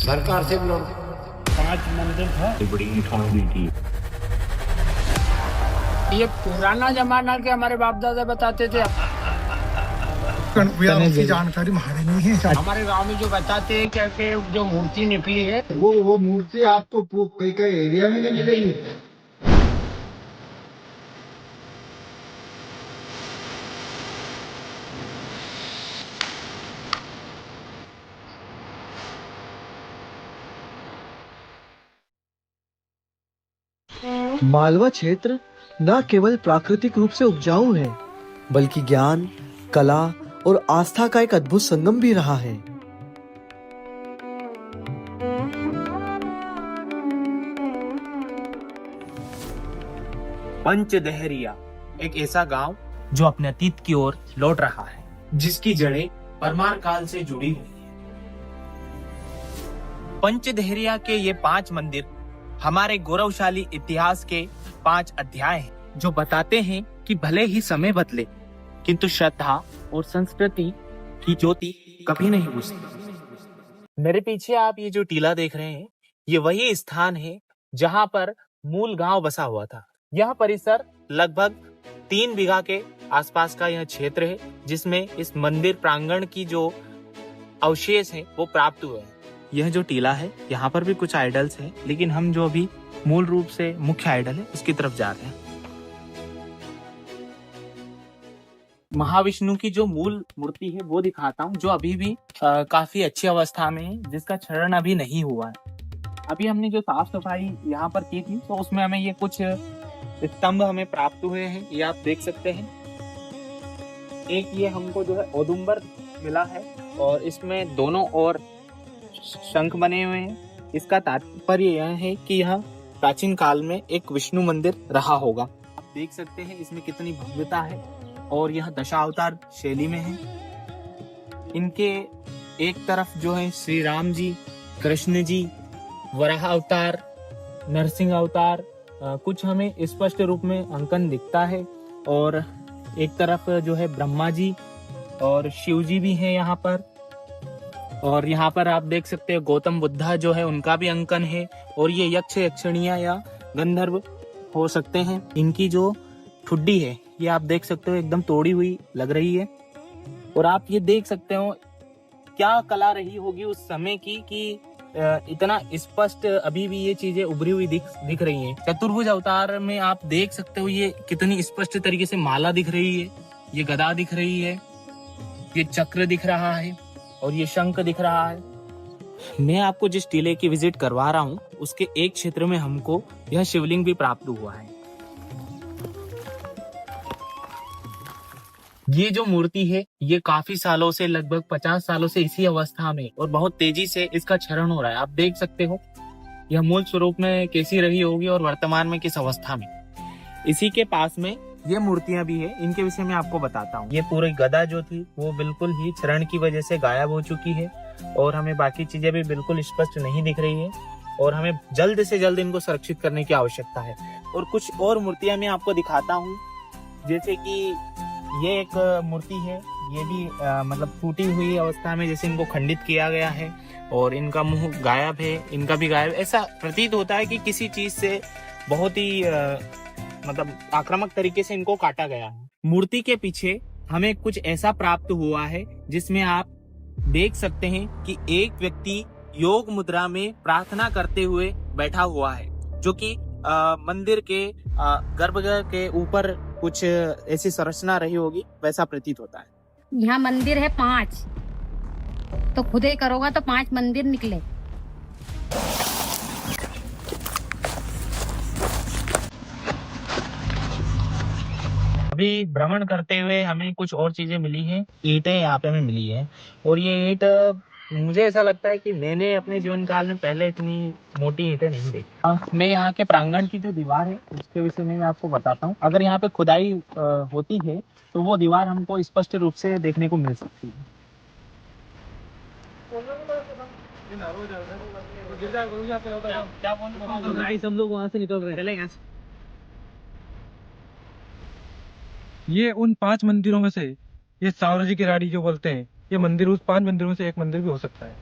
सरकार से भी 5 मंदिर था। बड़ी ठानी थी। ये पुराना जमाना के हमारे बाप दादा बताते थे। की जानकारी हमारे नहीं है। हमारे गांव में जो बताते हैं कि जो मूर्ति निकली है वो मूर्ति आपको कई कई एरिया में नहीं मिलेगी। मालवा क्षेत्र न केवल प्राकृतिक रूप से उपजाऊ है, बल्कि ज्ञान, कला और आस्था का एक अद्भुत संगम भी रहा है। पंचदहरिया एक ऐसा गांव जो अपने अतीत की ओर लौट रहा है, जिसकी जड़ें परमार काल से जुड़ी हुई हैं। पंचदहरिया के ये 5 मंदिर हमारे गौरवशाली इतिहास के 5 अध्याय हैं, जो बताते हैं कि भले ही समय बदले, किंतु श्रद्धा और संस्कृति की ज्योति कभी नहीं बुझती। मेरे पीछे आप ये जो टीला देख रहे हैं, ये वही स्थान है जहां पर मूल गांव बसा हुआ था। यह परिसर लगभग 3 बीघा के आसपास का यह क्षेत्र है, जिसमें इस मंदिर प्रांगण की जो अवशेष है वो प्राप्त हुए हैं। यह जो टीला है, यहाँ पर भी कुछ आइडल्स हैं, लेकिन हम जो अभी मूल रूप से मुख्य आइडल है उसकी तरफ जा रहे हैं। महाविष्णु की जो मूल मूर्ति है वो दिखाता हूँ, जो अभी भी काफी अच्छी अवस्था में है, जिसका क्षरण अभी नहीं हुआ है। अभी हमने जो साफ सफाई यहाँ पर की थी, तो उसमें हमें ये कुछ स्तंभ हमें प्राप्त हुए हैं, ये आप देख सकते हैं। एक ये हमको जो है औदुंबर मिला है, और इसमें दोनों ओर शंख बने हुए हैं। इसका तात्पर्य यह है कि यह प्राचीन काल में एक विष्णु मंदिर रहा होगा। आप देख सकते हैं इसमें कितनी भव्यता है, और यह दशावतार शैली में है। इनके एक तरफ जो है श्री राम जी, कृष्ण जी, वराह अवतार, नरसिंह अवतार, कुछ हमें स्पष्ट रूप में अंकन दिखता है, और एक तरफ जो है ब्रह्मा जी और शिव जी भी हैं यहाँ पर। और यहाँ पर आप देख सकते हैं गौतम बुद्धा जो है उनका भी अंकन है, और ये यक्ष यक्षणिया या गंधर्व हो सकते हैं। इनकी जो ठुड्डी है ये आप देख सकते हो एकदम तोड़ी हुई लग रही है, और आप ये देख सकते हो क्या कला रही होगी उस समय की कि इतना स्पष्ट अभी भी ये चीजें उभरी हुई दिख रही हैं। चतुर्भुज अवतार में आप देख सकते हो ये कितनी स्पष्ट तरीके से माला दिख रही है, ये गदा दिख रही है, ये चक्र दिख रहा है, और ये शंख दिख रहा है। मैं आपको जिस टीले की विजिट करवा रहा हूँ उसके एक क्षेत्र में हमको यह शिवलिंग भी प्राप्त हुआ है। ये जो मूर्ति है ये काफी सालों से, लगभग 50 सालों से इसी अवस्था में, और बहुत तेजी से इसका क्षरण हो रहा है। आप देख सकते हो यह मूल स्वरूप में कैसी रही होगी और वर्तमान में किस अवस्था में। इसी के पास में ये मूर्तियां भी है, इनके विषय में आपको बताता हूँ। ये पूरी गदा जो थी वो बिल्कुल ही क्षरण की वजह से गायब हो चुकी है, और हमें बाकी चीजें भी बिल्कुल स्पष्ट नहीं दिख रही है, और हमें जल्द से जल्द इनको सुरक्षित करने की आवश्यकता है। और कुछ और मूर्तियां मैं आपको दिखाता हूँ, जैसे कि ये एक मूर्ति है, ये भी मतलब टूटी हुई अवस्था में, जैसे इनको खंडित किया गया है, और इनका मुंह गायब है, इनका भी गायब। ऐसा प्रतीत होता है कि किसी चीज से बहुत ही मतलब आक्रामक तरीके से इनको काटा गया है। मूर्ति के पीछे हमें कुछ ऐसा प्राप्त हुआ है जिसमें आप देख सकते हैं कि एक व्यक्ति योग मुद्रा में प्रार्थना करते हुए बैठा हुआ है, जो कि मंदिर के गर्भगृह के ऊपर कुछ ऐसी संरचना रही होगी, वैसा प्रतीत होता है। यहाँ मंदिर है 5, तो खुदे करोगा तो 5 मंदिर निकले। अभी भ्रमण करते हुए हमें कुछ और चीजें मिली हैं। ईंटें यहाँ पे हमें मिली हैं, और ये ईंट मुझे ऐसा लगता है कि मैंने अपने जीवन काल में पहले इतनी मोटी ईंटें नहीं देखी। मैं यहाँ के प्रांगण की जो दीवार है उसके विषय में मैं आपको बताता हूँ। अगर यहाँ पे खुदाई होती है तो वो दीवार हमको स्पष्ट रूप से देखने को मिल सकती है। हम लोग वहाँ से निकल रहे हैं। ये उन 5 मंदिरों में से, ये सावरजी की राड़ी जो बोलते हैं, ये मंदिर उस 5 मंदिरों में से एक मंदिर भी हो सकता है।